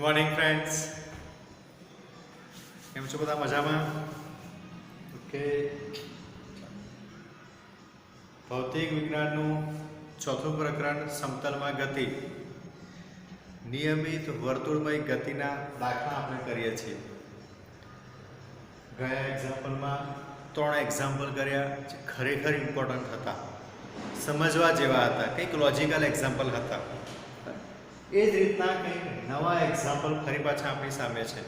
Morning friends, કેમ છો બધા? મજામાં? ઓકે. ભૌતિક વિજ્ઞાનનું ચોથું પ્રકરણ સમતલમાં ગતિ. નિયમિત વર્તુળમય ગતિના દાખલા આપણે કરીએ છીએ. ગયા એક્ઝામ્પલમાં 3 એક્ઝામ્પલ કર્યા જે ખરેખર ઇમ્પોર્ટન્ટ હતા, સમજવા જેવા હતા, કંઈક લોજિકલ એક્ઝામ્પલ હતા. એ જ રીતના કંઈક નવા એક્ઝામ્પલ ફરી પાછા આપણી સામે છે.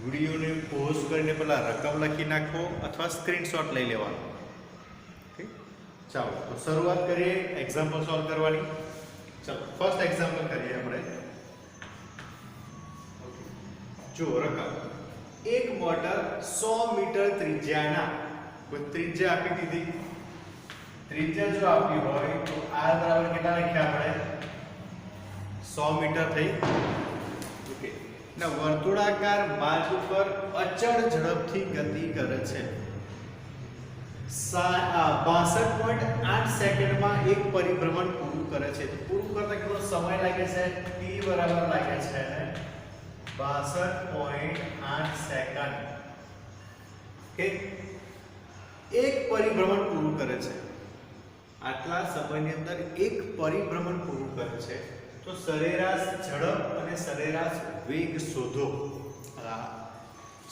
વિડીયોને પોઝ કરીને પહેલાં રકમ લખી નાખો અથવા સ્ક્રીનશોટ લઈ લેવાનો. ઓકે, ચાલો તો શરૂઆત કરીએ એક્ઝામ્પલ સોલ્વ કરવાની. ચાલો ફર્સ્ટ એક્ઝામ્પલ કરીએ આપણે. જો રકમ, એક મોટર 100 મીટર ત્રિજ્યાના, કોઈ ત્રિજ્યા આપી દીધી, ત્રિજ્યા જો આપી હોય તો r બરાબર કેટલા લખ્યા આપણે? 100 મીટર થઈ. ઓકે, ને વર્તુળાકાર માર્ગ ઉપર અચળ ઝડપથી ગતિ કરે છે. 62.8 સેકન્ડમાં એક પરિભ્રમણ પૂરું કરે છે. પૂરું કરતા કેટલો સમય લાગે છે? t બરાબર લાગે છે 62.8 સેકન્ડ. ઓકે, એક પરિભ્રમણ પૂરું કરે છે. આટલા સમયની અંદર એક પરિભ્રમણ પૂરું કરે છે. તો સરેરાશ ઝડપ અને સરેરાશ વેગ શોધો.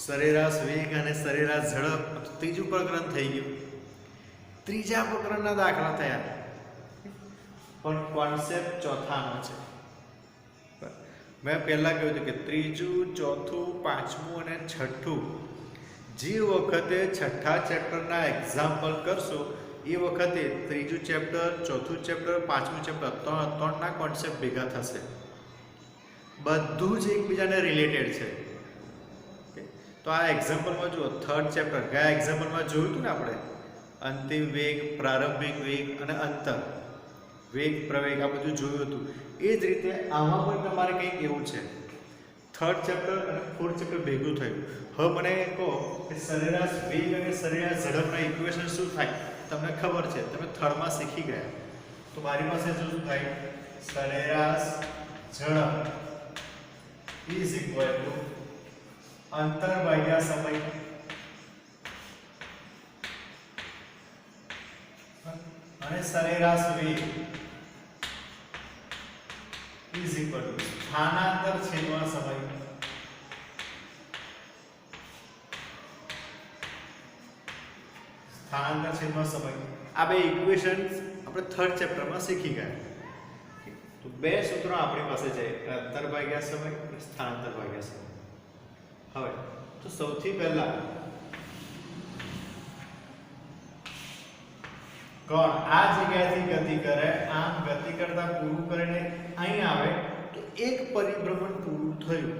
સરેરાશ વેગ અને સરેરાશ ઝડપ ત્રીજું પ્રકરણ થઈ ગયું. ત્રીજા પ્રકરણના દાખલા થયા, પણ કોન્સેપ્ટ ચોથાનો છે. મેં પહેલા કહ્યું હતું કે ત્રીજું, ચોથું, પાંચમું અને છઠ્ઠું જે વખતે છઠ્ઠા ચેપ્ટરના એક્ઝામ્પલ કરશો એ વખતે ત્રીજું ચેપ્ટર, ચોથું ચેપ્ટર, પાંચમું ચેપ્ટર ત્રણના કોન્સેપ્ટ ભેગા થશે. બધું જ એકબીજાને રિલેટેડ છે. તો આ એક્ઝામ્પલમાં જુઓ, થર્ડ ચેપ્ટર ગયા એક્ઝામ્પલમાં જોયું હતું ને આપણે, અંતિમ વેગ, પ્રારંભિક વેગ અને અંતર વેગ, પ્રવેગ, આ બધું જોયું હતું. એ જ રીતે આમાં પણ તમારે કંઈક એવું છે. થર્ડ ચેપ્ટર અને ફોર્થ ચેપ્ટર ભેગું થયું. હવે મને કહો કે સરેરાશ વેગ અને સરેરાશ ઝડપના ઇક્વેશન શું થાય? તમને ખબર છે, તમે થર્ડમાં શીખી ગયા. તો મારી પાસે શું થાય? સરેરાશ ઝડપ ઇઝ ઇક્વલ ટુ અંતર ભાગ્યા સમય અને સરેરાશ વેગ ઇઝ ઇક્વલ ટુ સ્થાનાંતર છેદમાં સમય. સ્થાનાંતર છેદમાં સમય. આ બે ઇક્વેશન્સ આપણે થર્ડ ચેપ્ટરમાં શીખી ગયા. તો બે સૂત્રો આપણી પાસે છે, અંતર ભાગ્યા સમય અને સ્થાનાંતર ભાગ્યા સમય. હવે તો સૌથી પહેલા કોણ આ જગ્યાએથી ગતિ કરે, આમ ગતિ કરતા પૂરું કરીને અહીં આવે તો એક પરિભ્રમણ પૂરું થયું.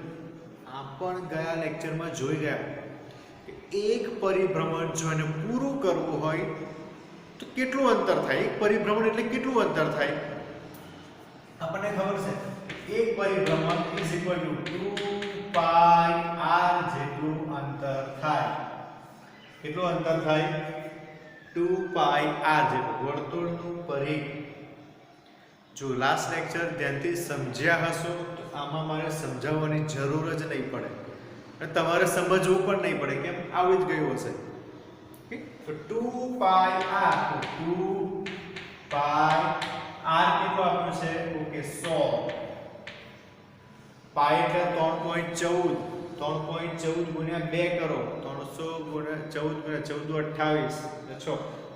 આ પણ ગયા લેક્ચરમાં જોઈ ગયા. એક પરિભ્રમણ જો એને પૂરું કરવું હોય તો કેટલું અંતર થાય? એક પરિભ્રમણ એટલે કેટલું અંતર થાય? આપણને ખબર છે, એક પરિભ્રમણ ઇઝ ઇક્વલ ટુ 2πr જેટલું અંતર થાય. કેટલું અંતર થાય? 2πr જેટલું વર્તુળનું પરિઘ. જો લાસ્ટ લેક્ચર ધ્યાનથી સમજ્યા હશો તો આમાં મારે સમજાવવાની જરૂર જ નહીં પડે અને તમારે સમજવું પણ નહીં પડે, કેમ આવડી જ ગયું હશે. તો 2πr, 2πr કેટલું આપ્યું છે? ઓકે, 100. પાઈ એટલે 3.14, 3.14 ગુણ્યા 2 કરો, 300 ગુણ્યા 14 ગુણ્યા 14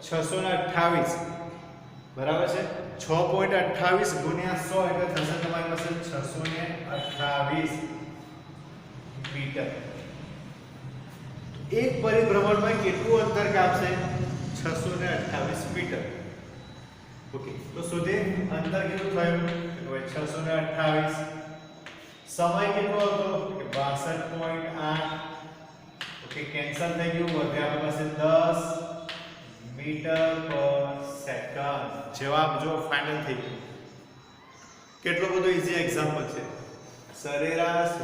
628 બરાબર છે. 6.28 ગુણ્યા 100 એટલે થશે તમારી પાસે 628 મીટર. એક પરિભ્રમણમાં કેટલું અંતર કાપશે? 628 મીટર. ઓકે, તો શોધે અંતર કેટલું થયું? 628. સમય કેટલો હતો? 62.8. ઓકે, કેન્સલ થઈ ગયું. વધે આપણી પાસે 10 મીટર પર સેકન્ડ. જવાબ જો ફાઇનલ થઈ ગયો. કેટલો બધો ઈઝી એક્ઝામ્પલ છે. સરેરાશ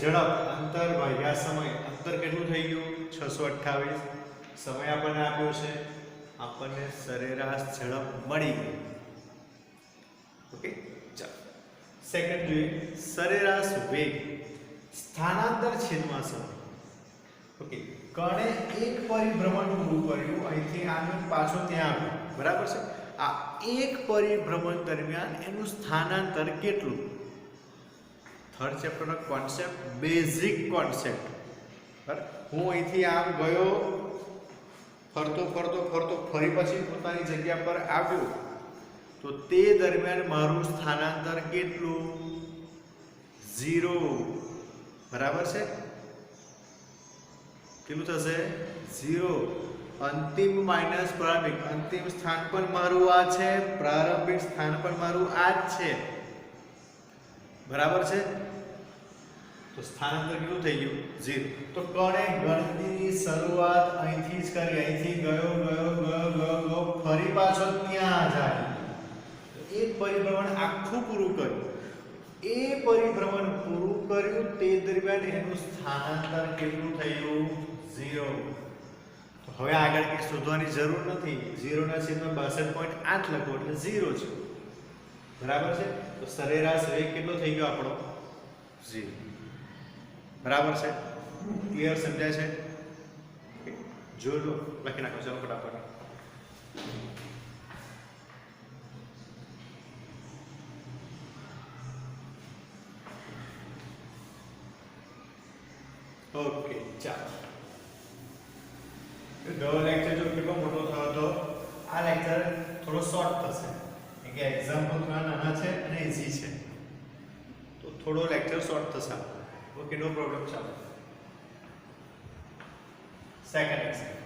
ઝડપ અંતર ભાગ્યા સમય. અંતર કેટલું થઈ ગયું? 628. સમય આપણને આપ્યો છે, આપણને સરેરાશ ઝડપ મળી ગઈ. ઓકે, ચાલો સેકન્ડ જોઈએ સરેરાશ વેગ સ્થાનાંતર છેદમાં સમય. ઓકે, કણે એક પરિભ્રમણ પૂરું કર્યું, અહીંથી આને પાછો ત્યાં આવ્યું, બરાબર છે. આ એક પરિભ્રમણ દરમિયાન એનું સ્થાનાંતર કેટલું? થર્ડ ચેપ્ટરનો કોન્સેપ્ટ, બેઝિક કોન્સેપ્ટ. બરાબર, હું અહીંથી આમ ગયો, ફરતો ફરતો ફરતો ફરી પછી પોતાની જગ્યા પર આવ્યો, તો તે દરમિયાન મારું સ્થાનાંતર કેટલું? 0. બરાબર છે. કેટલું થશે? 0. અંતિમ માઇનસ પ્રારંભિક. અંતિમ સ્થાન પણ મારું આ છે, પ્રારંભિક સ્થાન પણ મારું આ જ છે. બરાબર છે. તો સ્થાનાંતર કેટલું થઈ ગયું? 0. તો કણે ગણતરીની શરૂઆત અહીંથી જ કરી, અહીંથી ગયો ગયો ગયો ગયો ગયો ફરી પાછો ત્યાં જાય. એક પરિભ્રમણ આખું પૂરું કર્યું. એ પરિભ્રમણ પૂરું કર્યું તે દરમિયાન એનું સ્થાનાંતર કેટલું થયું? 0. તો હવે આગળ કંઈ શોધવાની જરૂર નથી. 0/62.8 લખો એટલે 0 છે. બરાબર છે. તો સરેરાશ વેગ કેટલો થઈ ગયો આપણો? 0. બરાબર છે. ક્લિયર? સમજાય છે? જોઈ લો, લખી નાખો. ચાલો ફટાફટ. ઓકે, ચાલો. ગયો લેક્ચર જો કેટલો મોટો થયો હતો, આ લેક્ચર થોડો શોર્ટ થશે કે એક્ઝામ્પલ થોડા નાના છે અને ઈઝી છે, તો થોડો લેક્ચર શોર્ટ થશે. ઓકે, નો પ્રોબ્લેમ. ચાલો સેકન્ડ એક્ઝામ્પલ.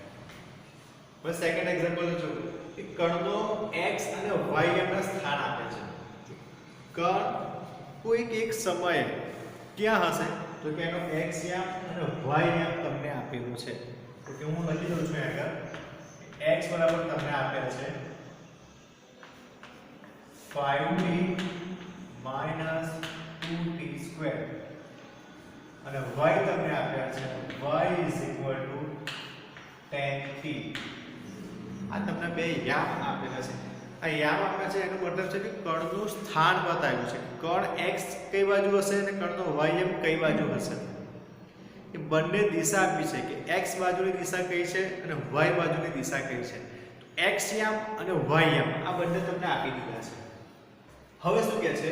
બસ સેકન્ડ એક્ઝામ્પલ જો કે કણનો x અને y એમના સ્થાન આપે છે. કણ કોઈક એક સમયે ક્યાં હશે? તો કે એનો x યામ અને y યામ તમને આપેલું છે. તો કે હું લખી દઉં છું આગળ. x બરાબર તમને આપેલ છે 5t - 2t² અને y તમને આપ્યા છે y = 10t. આ તમને બે યામ આપેલા છે. આ યામ આપ્યા છે એનો મતલબ છે કે કણનું સ્થાન બતાવ્યું છે. કણ x કઈ બાજુ હશે અને કણનો y યામ કઈ બાજુ હશે. એ બંને દિશા આપી છે કે x બાજુની દિશા કઈ છે અને y બાજુની દિશા કઈ છે. x યામ અને y યામ આ બંને તમને આપી દીધા છે. હવે શું કહે છે?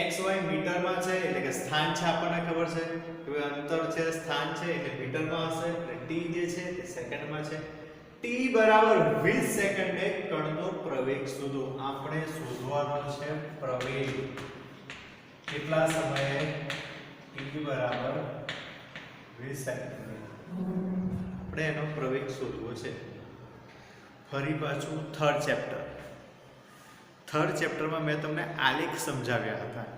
x y મીટરમાં છે એટલે કે સ્થાન છે, આપણને ખબર છે કે અંતર છે, સ્થાન છે એટલે મીટરમાં હશે. એટલે t જે છે તે સેકન્ડમાં છે. t બરાબર 20 સેકન્ડે કણનો પ્રવેગ શોધો. આપણે શોધવાનો છે પ્રવેગ. કેટલા સમયે? t બરાબર 20 સેકન્ડે આપણે એનો પ્રવેગ શોધવો છે. ફરી પાછું થર્ડ ચેપ્ટરમાં મેં તમને આલેખ સમજાવ્યા હતા.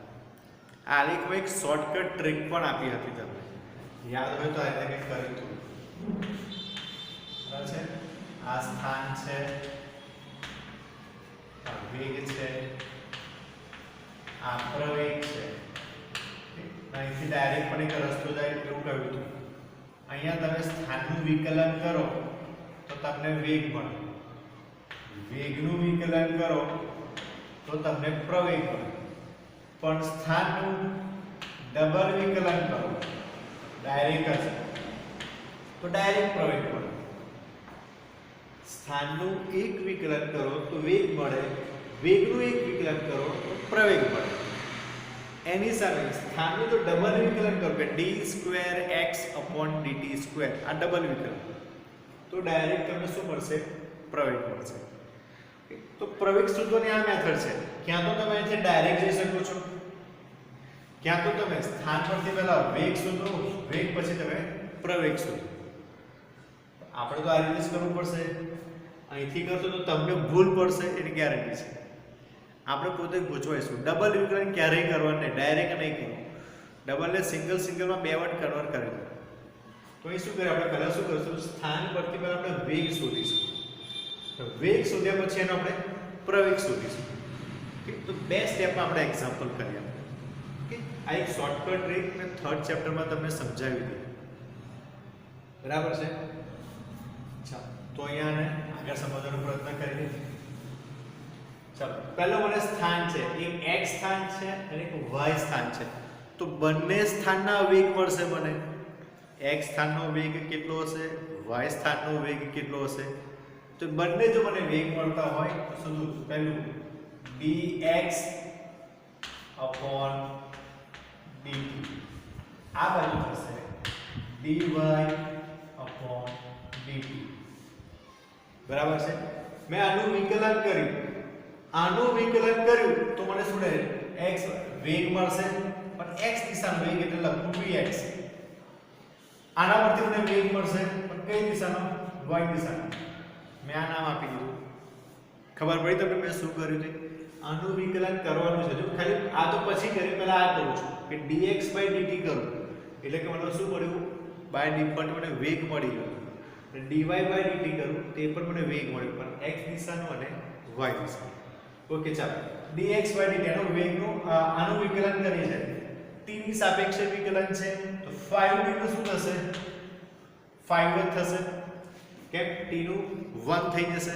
આલેખમાં એક શોર્ટકટ ટ્રીક પણ આપી હતી. તમને યાદ હોય તો આ રીતે કંઈક કર્યું હતું. બરાબર છે. આ સ્થાન છે, આ વેગ છે, આ પ્રવેગ છે. અહીંથી ડાયરેક્ટ પણ એક રસ્તો જાય એવું કહ્યું હતું. અહીંયા તમે સ્થાનનું વિકલન કરો તો તમને વેગ મળે, વેગનું વિકલન કરો તો તમને પ્રવેગ મળે. પણ સ્થાનનું ડબલ વિકલન કરો ડાયરેક્ટ જ તો ડાયરેક્ટ પ્રવેગ મળે. સ્થાનનું એક વિકલન કરો તો વેગ મળે, વેગનું એક વિકલન કરો તો પ્રવેગ મળે. એની સામે સ્થાનનું તો ડબલ વિકલન કરો કે d²x/dt², આ ડબલ વિકલન તો ડાયરેક્ટ તમને શું મળશે? પ્રવેગ મળશે. તો પ્રવેગ શોધવાની આ મેથડ છે. ક્યાં તો તમે અહીંથી ડાયરેક્ટ જઈ શકો છો, ક્યાં તો તમે સ્થાન પરથી પહેલા વેગ શોધો, વેગ પછી તમે પ્રવેગ શોધો. આપણે તો આ રીતે જ કરવું પડશે. અહીંથી કરશો તો તમને ભૂલ પડશે એની ગેરંટી છે. આપણે પોતે ગૂંચવાઈશું. ડબલ વિકલન ક્યારેય કરવાનું નહીં, ડાયરેક્ટ નહીં કરવું. ડબલને સિંગલમાં બે વખત કન્વર્ટ કરી દો. તો એ શું કરે? આપણે પહેલા શું કરીશું? સ્થાન પરથી પહેલા આપણે વેગ શોધીશું. વેગ શોધ્યા પછી એનો આપણે પ્રવેગ શોધીશું. તો બે સ્ટેપમાં આપણે એક્ઝામ્પલ કરીએ. ઓકે, આ એક શોર્ટકટ ટ્રીક મેં થર્ડ ચેપ્ટરમાં તમને સમજાવી દીધી. બરાબર છે. ચાલો, તો અહીંયા આગળ સમજવાનો પ્રયત્ન કરીએ. ચાલો પહેલો મને સ્થાન છે, એક x સ્થાન છે અને એક y સ્થાન છે, તો બંને સ્થાનના વેગ મળશે મને. x સ્થાનનો વેગ કેટલો હશે, y સ્થાનનો વેગ કેટલો હશે? તો બંને જો મને વેગ મળતા હોય તો શોધું. પહેલું dx dt, આ બાજુ થશે dy dt. બરાબર છે. મેં આનું વિકલન કર્યું, તો મને શું મળે? x વેગ મળશે, પણ x દિશાનો વેગ એટલે લખું vx. આના પરથી મને વેગ મળશે, પણ કઈ દિશાનો? y દિશાનો. મેં આ નામ આપી દીધું. ખબર પડી તમને મેં શું કર્યું છે? આનું વિકલન કરવાનું છે. જો ખાલી આ તો પછી કરી, પહેલા આ કરું છું કે dx dt કરું, એટલે કે મને શું મળ્યું? બાય ડિફોલ્ટ મને વેગ મળી ગયો. અને dy dt કરું તે પણ મને વેગ મળ્યો, પણ x દિશાનો અને y દિશાનો. ઓકે ચાલો, dx dt એનો વેગનું આનું વિકલન કરી છે. t ની સાપેક્ષે વિકલન છે, તો 5t નું શું થશે? 5 જ થશે. કેમ? t નું 1 થઈ જશે.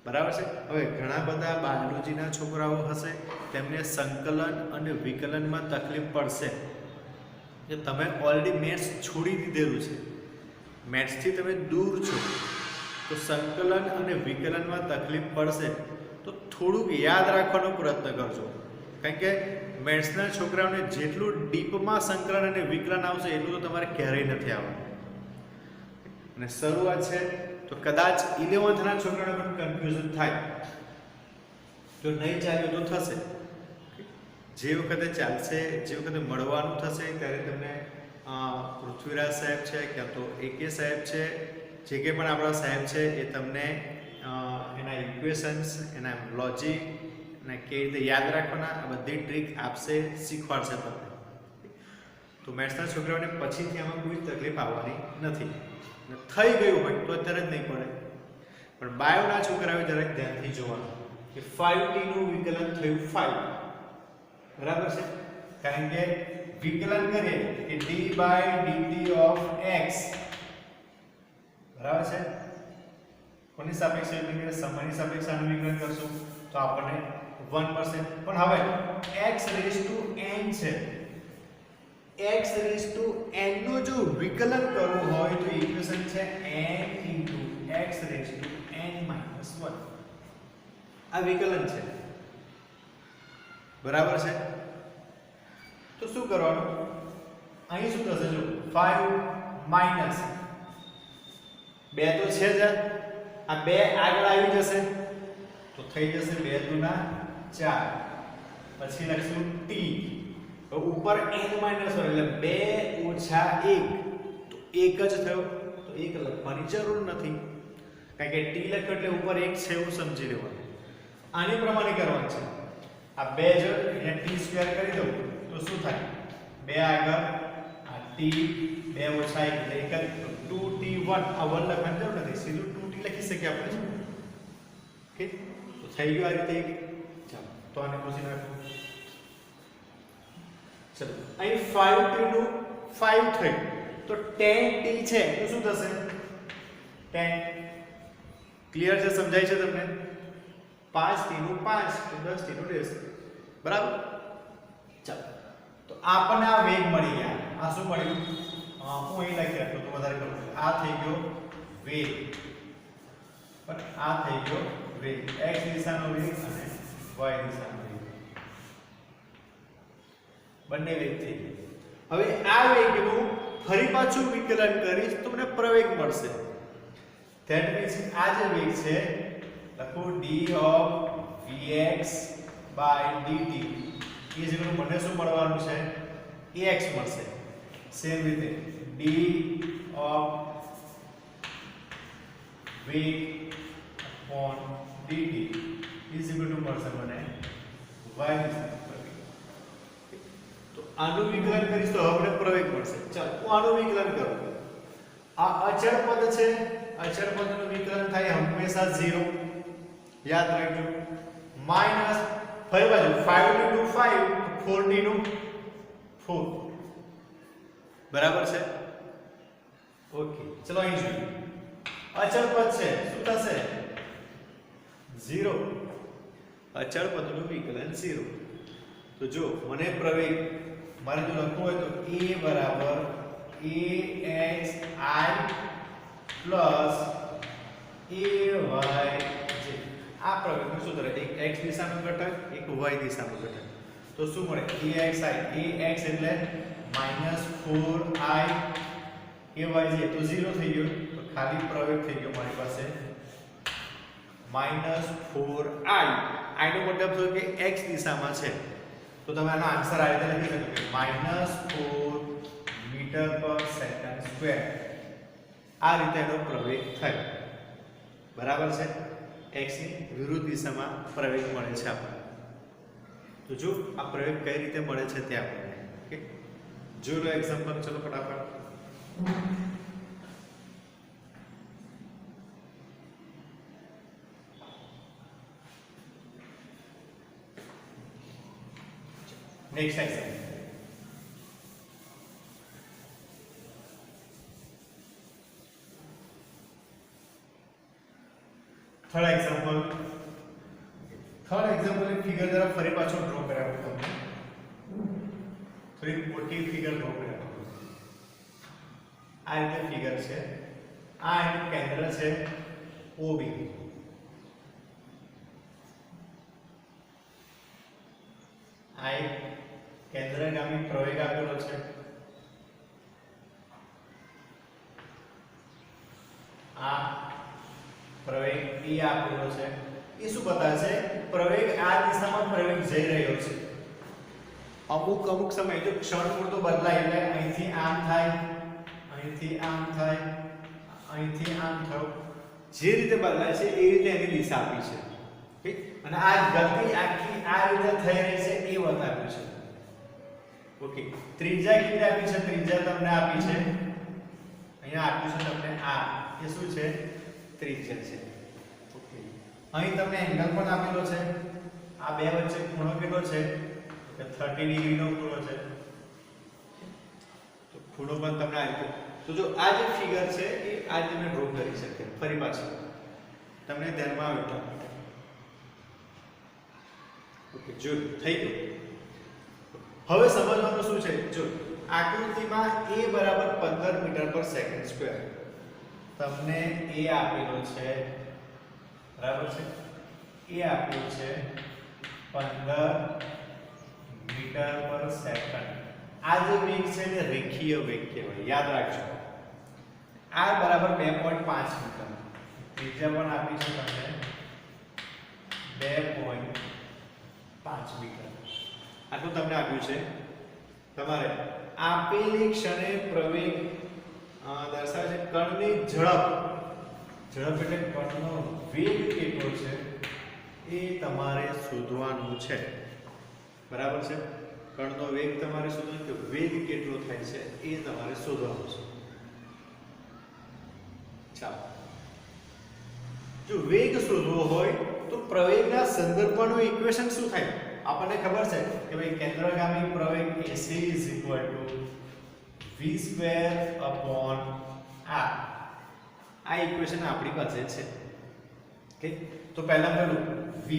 બરાબર છે. હવે ઘણા બધા બાયોલોજીના છોકરાઓ હશે, તેમને સંકલન અને વિકલનમાં તકલીફ પડશે કે તમે ઓલરેડી મેથ્સ છોડી દીધેલું છે, મેથ્સથી તમે દૂર છો, તો સંકલન અને વિકલનમાં તકલીફ પડશે. તો થોડુંક યાદ રાખવાનો પ્રયત્ન કરજો, કારણ કે મેથ્સના છોકરાઓને જેટલું ડીપમાં સંકલન અને વિકલન આવશે એટલું તો તમારે ક્યારેય નથી આવવાનું. અને શરૂઆત છે તો કદાચ 11th ના છોકરાઓને પણ કન્ફ્યુઝન થાય. જો નહીં ચાલ્યું તો થશે. જે વખતે ચાલશે, જે વખતે મળવાનું થશે ત્યારે તમને પૃથ્વીરાજ સાહેબ છે ક્યાં તો AK સાહેબ છે, જે કે પણ આપણા સાહેબ છે, એ તમને એના ઇક્વેશન્સ, એના લોજિક અને કેવી રીતે યાદ રાખવાના આ બધી ટ્રીક આપશે, શીખવાડશે તમને. તો મેથ્સના છોકરાઓને પછીથી આમાં કોઈ તકલીફ આવવાની નથી. થઈ ગયું હોય તો અત્યારે જ નહીં પડે, પણ બાયોના છોકરાઓએ જરાક ધ્યાનથી જોવાનું કે 5t નું વિકલન થયું 5. બરાબર છે. કારણ કે વિકલન કરીએ કે d dt of x, બરાબર છે, કોની સાપેક્ષે? એટલે કે સમયની સાપેક્ષે આનું વિકલન કરશું તો આપણને 1 મળશે. પણ હવે x raised to n છે, x raised to n નું જો વિકલન કરવું હોય તો ઇક્વેશન છે n into x raised to n minus 1. આ વિકલન છે. બરાબર છે. તો શું કરવાનું? અહીં શું થશે? જો 5 માઈનસ 2 તો છે જ, આ 2 આગળ આવી જશે તો થઈ જશે 2 દુના 4. પછી લખશું t, ઉપર n માઈનસ 1 એટલે 2 ઓછા 1, તો 1 જ થયો. તો 1 લખવાની જરૂર નથી, કારણ કે t લખ્યો એટલે ઉપર 1 છે એવું સમજી લેવાનું. આની પ્રમાણે કરવાનું છે. આ 2 જો એને t સ્ક્વેર કરી દઉં તો શું થાય? 2 આગળ આ t, 2 ઓછા 1 એટલે 1, 2t1. આ 1 લખવાની જરૂર નથી, સીધું 2t લખી શકીએ આપણે. ઓકે, તો થઈ ગયું આ રીતે. ચાલો તો આને પૂછી નાખો. ચલો અહીં 5t નું 5 થયું, તો 10t છે તો શું થશે? 10. ક્લિયર છે? સમજાય છે તમને? 5t નું 5 તો 10t નું 10. બરાબર. ચાલો તો આપણને આ વેગ મળી ગયા. આ શું મળ્યું? હું અહીં લખી રાખું તો વધારે કરું. આ થઈ ગયો વેગ, પણ આ થઈ ગયો વેગ, x દિશાનો વેગ અને y દિશાનો વેગ, બંને વેગ થઈ ગયા. હવે આ વેગનું ફરી પાછું વિકલન કરીશ તો મને પ્રવેગ મળશે. ધેટ મીન્સ આ જે વેગ છે લખો d of vx by dt, એ જેનું મને શું મળવાનું છે? ax મળશે. સેમ રીતે d of વેગ upon dt is equal to મળશે મને y દિશા. તો આનું વિકલન કરીશ તો હવે પ્રવેગ મળશે. ચાલો હું આનું વિકલન કરું. આ અચળ પદ છે, અચળ પદનું વિકલન થાય હંમેશા 0, યાદ રાખજો. માઈનસ ફરી બાજુ 5 into 5 તો 4t નું 4. બરાબર છે. ઓકે, ચલો અહીં જોઈએ. અચળ પદ છે, શું થશે? 0. અચળ પદનું વિકલન 0. તો જો મને પ્રવેગ મારે જો લખવું હોય તો a બરાબર axi પ્લસ ay આ પ્રવેગનું સૂત્ર એક x દિશાનું ઘટક એક y દિશાનું ઘટક. તો શું મળે axi ax એટલે -4i ay છે તો 0 થઈ ગયો તો ખાલી પ્રવેગ થઈ ગયો મારી પાસે -4i i નો મતલબ થયો કે x દિશામાં છે તો તમે આનો આન્સર આ રીતે લખી શકો કે -4 મીટર પર સેકન્ડ સ્ક્વેર આ રીતે એનો પ્રવેગ થયો બરાબર છે x ની વિરુદ્ધ દિશામાં પ્રવેગ મળે છે આપણને. તો જો આ પ્રવેગ કઈ રીતે મળે છે તે આપણને ઓકે જો લો એક્ઝામ્પલ ચલો ફટાફટ. નેક્સ્ટ એક્ઝામ્પલ થર્ડ એક્ઝામ્પલ એક ફિગર જરા ફરી પાછો ડ્રો કરાવું તમને થોડી મોટી ફિગર ડ્રો કરાવું. આ રીતે ફિગર છે આ એનું કેન્દ્ર છે OB આ એક કેન્દ્રગામી પ્રવેગ આપેલો છે આ પ્રવેગ E આપેલો છે એ શું બતાવે છે પ્રવેગ આ દિશામાં પ્રવેગ જઈ રહ્યો છે અમુક સમય જો ક્ષણ પૂરતો બદલાય એટલે અહીંથી આમ થાય અહીંથી આમ થાય અહીંથી આમ થયો જે રીતે બદલાય છે એ રીતે એની દિશા આપી છે ઓકે અને આ ગતિ આખી આ રીતે થઈ રહી છે એ બતાવ્યું છે ઓકે. ત્રિજ્યા કેટલી આપી છે ત્રિજ્યા તમને આપી છે અહીંયા આપ્યું છે તમને આ એ શું છે ત્રિજ્યા છે ઓકે. અહીં તમને એંગલ પણ આપેલો છે આ બે વચ્ચે ખૂણો કેટલો છે કે 30 ડિગ્રીનો ખૂણો છે તો ખૂણો પણ તમને આ રીતે. તો જો આ જે ફિગર છે એ આ રીતે ડ્રો કરી શકે ફરી પાછું તમને ધ્યાનમાં આવે તો ઓકે જો થઈ ગયું. હવે સમજવાનું શું છે જો આકૃતિમાં a બરાબર 15 મીટર પર સેકન્ડ સ્ક્વેર તમને a આપેલો છે બરાબર છે a આપેલું છે 15 મીટર પર સેકન્ડ. આ જે વેગ છે ને રેખીય વેગ કહેવાય યાદ રાખજો. r બરાબર 2.5 મીટર ત્રિજ્યા પણ આપી છે તમને 2.5 મીટર આટલું તમને આપ્યું છે. તમારે આપેલી ક્ષણે પ્રવેગ દર્શાવે છે કણની ઝડપ એટલે કણનો વેગ કેટલો છે એ તમારે શોધવાનું છે બરાબર છે. કણનો વેગ તમારે શોધવાનો કે વેગ કેટલો થાય છે એ તમારે શોધવાનું છે. ચાલો જો વેગ શોધવો હોય તો પ્રવેગના સંદર્ભનું ઇક્વેશન શું થાય આપણને ખબર છે કે ભાઈ કેન્દ્રગામી પ્રવેગ AC v² r આ ઇક્વેશન આપણી પાસે છે ઓકે. તો પહેલા પેલું v²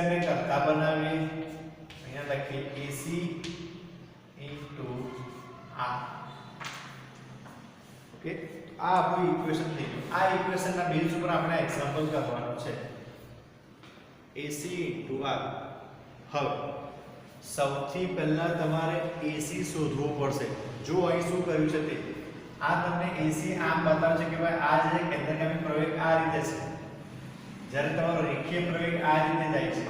ને કરતા બનાવીએ અહીંયા લખીએ AC r ઓકે. આ આપણું ઇક્વેશન થઈ ગયું. આ ઇક્વેશનના બેઝ ઉપર આપણે એક્ઝામ્પલ કરવાનો છે AC r. હવે સૌથી પહેલા તમારે AC શોધવું પડશે. જો અહીં શું કર્યું છે તે આ તમને AC આમ બતાવે છે કે ભાઈ આ જે કેન્દ્રગામી પ્રવેગ આ રીતે છે જ્યારે તમારો રેખીય પ્રવેગ આ રીતે જાય છે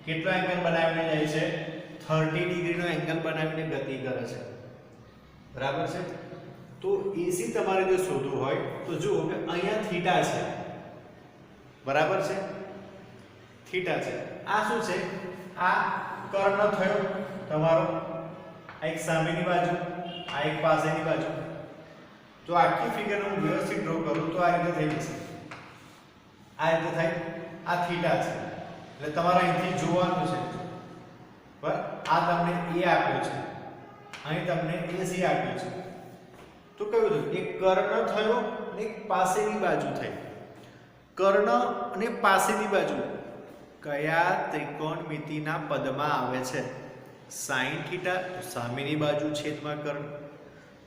કેટલો એંગલ બનાવીને જાય છે 30 ડિગ્રીનો એંગલ બનાવીને ગતિ કરે છે બરાબર છે. તો AC તમારે જો શોધવું હોય તો જુઓ કે અહીંયા થીટા છે બરાબર છે થીટા છે. આ શું છે આ કર્ણ થયો તમારો આ એક સામેની બાજુ આ એક પાસેની બાજુ. તો આખી ફિગર હું વ્યવસ્થિત ડ્રો કરું તો આ રીતે થઈ જશે આ રીતે થાય આ થીટા છે એટલે તમારે અહીંથી જોવાનું છે બરાબર. આ તમને A આપ્યો છે અહીં તમને AC આપ્યો છે તો કયું થયું એક કર્ણ થયો અને એક પાસેની બાજુ થઈ. કર્ણ અને પાસેની બાજુ કયા ત્રિકોણમિતિના પદમાં આવે છે? sin થીટા તો સામેની બાજુ છેદમાં કર્ણ,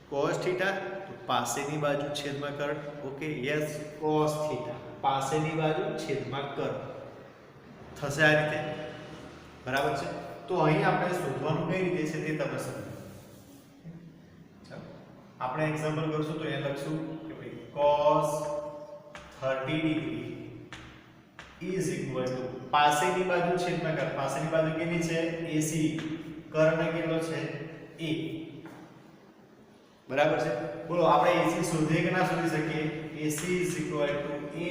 cos થીટા તો પાસેની બાજુ છેદમાં કર્ણ. ઓકે, યસ, cos થીટા પાસેની બાજુ છેદમાં કર્ણ થશે આ રીતે. બરાબર છે. તો અહીં આપણે શોધવાનું કઈ રીતે છે તે તમે સમજો. આપણે એક્ઝામ્પલ કરશું તો અહીંયા લખશું કે ભાઈ cos 30 degree is equal to પાસેની બાજુ છેદમાં કર્ણ. પાસેની બાજુ કેટલી છે? AC. કર્ણ કેટલો છે? A. બરાબર છે. બોલો આપણે AC શોધીએ કે ના શોધી શકીએ? AC is equal to A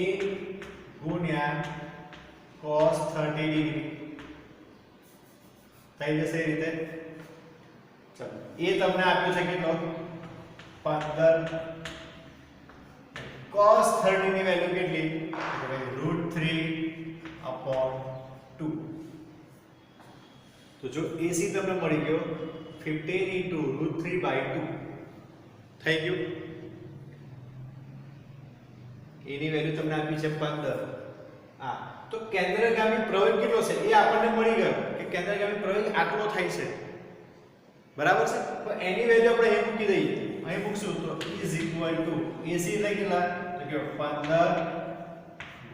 ગુણ્યા cos 30 ડિગ્રી થઈ જશે એ રીતે. ચલો, એ તમને આપ્યું છે કેટલો? 15. cos 30 ની વેલ્યુ કેટલી? √3/2. તો જો AC તમને મળી ગયો 15 × √3/2 થઈ ગયું. એની વેલ્યુ તમને આપી છે 15. આ તો કેન્દ્રગામી પ્રવેગ કેટલો છે એ આપણને મળી ગયો કે કેન્દ્રગામી પ્રવેગ આટલો થાય છે. બરાબર છે. તો એની વેલ્યુ આપણે અહીં મૂકી દઈએ. અહીં મૂકશું તો is equal to AC એટલે કેટલા? તો કે 15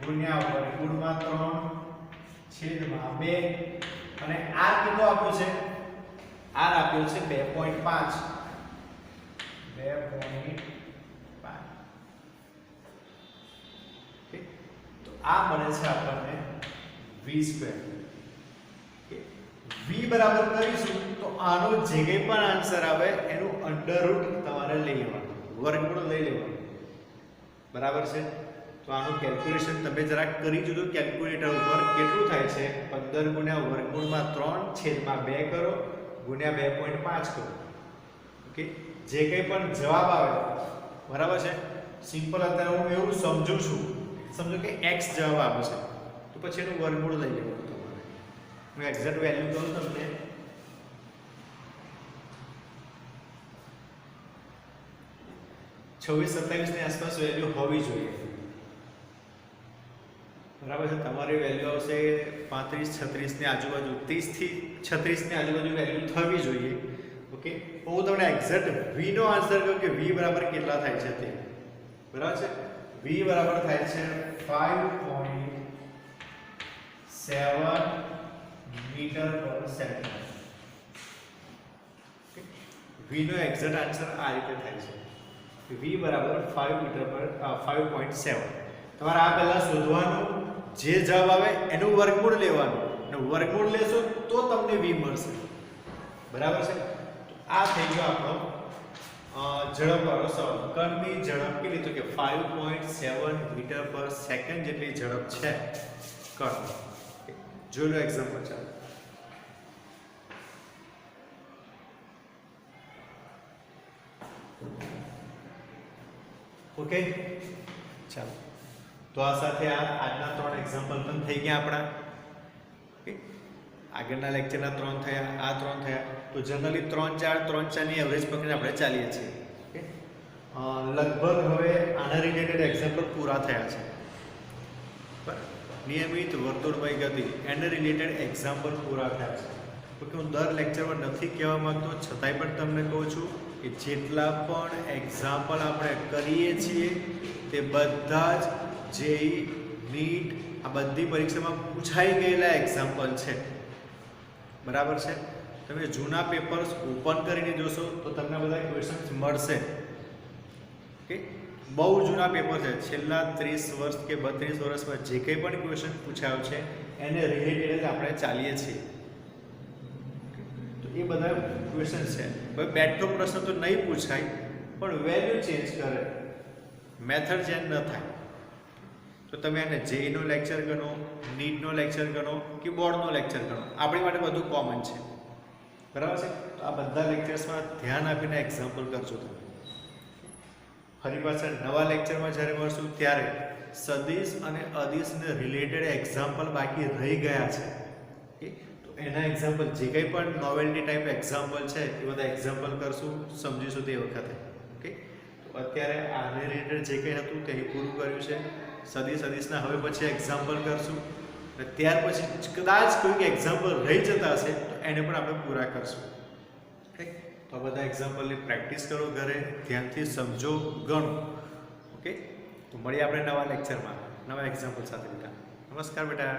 ગુણ્યા વર્ગમૂળમાં 3 છેદમાં 2 અને r કેટલો આપ્યો છે? r આપ્યો છે 2.5. 2.5. તો આ મળે છે આપણને v². v બરાબર કરીશું તો આનો જે કંઈ પણ આન્સર આવે એનું અંડરરૂટ તમારે લઈ લેવાનું, વર્ગમૂળ લઈ લેવાનું. બરાબર છે. તો આનું કેલ્ક્યુલેશન તમે જરાક કરી જોજો કેલ્ક્યુલેટર ઉપર કેટલું થાય છે. 15 ગુણ્યા વર્ગમૂળમાં 3 છેદમાં 2 કરો ગુણ્યા 2.5 કરો. ઓકે, જે કંઈ પણ જવાબ આવે બરાબર છે. સિમ્પલ અત્યારે હું એવું સમજુ છું, સમજો કે x જવાબ આવે છે તો પછી એનું વર્ગમૂળ લઈ લેવાનું તમારે. હું એક્ઝેક્ટ વેલ્યુ કહું તમને. છવ્વીસ 27 ની આસપાસ વેલ્યુ હોવી જોઈએ. બરાબર છે. તમારી વેલ્યુ આવશે 35 36 ની આજુબાજુ, 30 થી 36 ની આજુબાજુ વેલ્યુ થવી જોઈએ. ઓકે, હું તમને એક્ઝેક્ટ v નો આન્સર કહું કે v બરાબર કેટલા થાય છે તે. બરાબર છે. v બરાબર થાય છે 5.7 મીટર પર સેકન્ડ. v નો એક્ઝેક્ટ આન્સર આ રીતે થાય છે. v બરાબર 5 મીટર પર 5.7. તમારે આ પહેલા શોધવાનું, જે જવાબ આવે એનું વર્ગમૂળ લેવાનું અને વર્ગમૂળ લેશો તો તમને v મળશે. બરાબર છે. આ થઈ ગયો આપણો ઝડપવાળો સવાલ. કર્ણની ઝડપ કેટલી? તો કે 5.7 મીટર પર સેકન્ડ જેટલી ઝડપ છે કર્ણ. જોઈ લો એક્ઝામ્પલ. ચાલો, ઓકે. ચાલો, તો આ સાથે આજના 3 એક્ઝામ્પલ પણ થઈ ગયા આપણા. ઓકે, આગળના લેક્ચરના 3 થયા, આ 3 થયા. તો જનરલી 3-4 ની એવરેજ પકડીને આપણે ચાલીએ છીએ. ઓકે, લગભગ હવે આના રિલેટેડ એક્ઝામ્પલ પૂરા થયા છે. નિયમિત વર્તુળમય ગતિ એના રિલેટેડ એક્ઝામ્પલ પૂરા થયા છે. ઓકે, હું દર લેક્ચરમાં નથી કહેવા માંગતો, છતાંય પણ તમને કહું છું કે જેટલા પણ એક્ઝામ્પલ આપણે કરીએ છીએ તે બધા જ જેઈ, નીટ આ બધી પરીક્ષામાં પૂછાઈ ગયેલા એક્ઝામ્પલ છે. બરાબર છે. તમે જૂના પેપર્સ ઓપન કરીને જોશો તો તમને બધા ક્વેશ્ચન્સ મળશે. ઓકે, બહુ જૂના પેપર છે. છેલ્લા 30 વર્ષ કે 32 વર્ષમાં જે કંઈ પણ ક્વેશ્ચન પૂછાયો છે એને રિલેટેડ જ આપણે ચાલીએ છીએ. તો એ બધા ક્વેશ્ચન છે. હવે બેઠો પ્રશ્ન તો નહીં પૂછાય પણ વેલ્યુ ચેન્જ કરે, મેથડ ચેન્જ ન થાય. તો તમે એને જેઈનો લેક્ચર ગણો, નીટનો લેક્ચર ગણો કે બોર્ડનો લેક્ચર ગણો, આપણી માટે બધું કોમન છે. બરાબર છે. તો આ બધા લેક્ચર્સમાં ધ્યાન આપીને એક્ઝામ્પલ કરજો તમે. ફરી પાછા નવા લેક્ચરમાં જ્યારે મળશું ત્યારે સદિશ અને અદિશને રિલેટેડ એક્ઝામ્પલ બાકી રહી ગયા છે. તો એના એક્ઝામ્પલ જે કંઈ પણ નોવેલ્ટી ટાઈપ એક્ઝામ્પલ છે એ બધા એક્ઝામ્પલ કરશું, સમજીશું તે વખતે. ઓકે, તો અત્યારે આને રિલેટેડ જે કંઈ હતું તે પૂરું કર્યું છે. સદિશના હવે પછી એક્ઝામ્પલ કરશું. અને ત્યાર પછી કદાચ કોઈક એક્ઝામ્પલ રહી જતા હશે તો એને પણ આપણે પૂરા કરશું. ઓકે, તો આ બધા એક્ઝામ્પલની પ્રેક્ટિસ કરો ઘરે, ધ્યાનથી સમજો, ગણો. ઓકે, તો મળીએ આપણે નવા લેક્ચરમાં નવા એક્ઝામ્પલ સાથે બેટા. નમસ્કાર બેટા.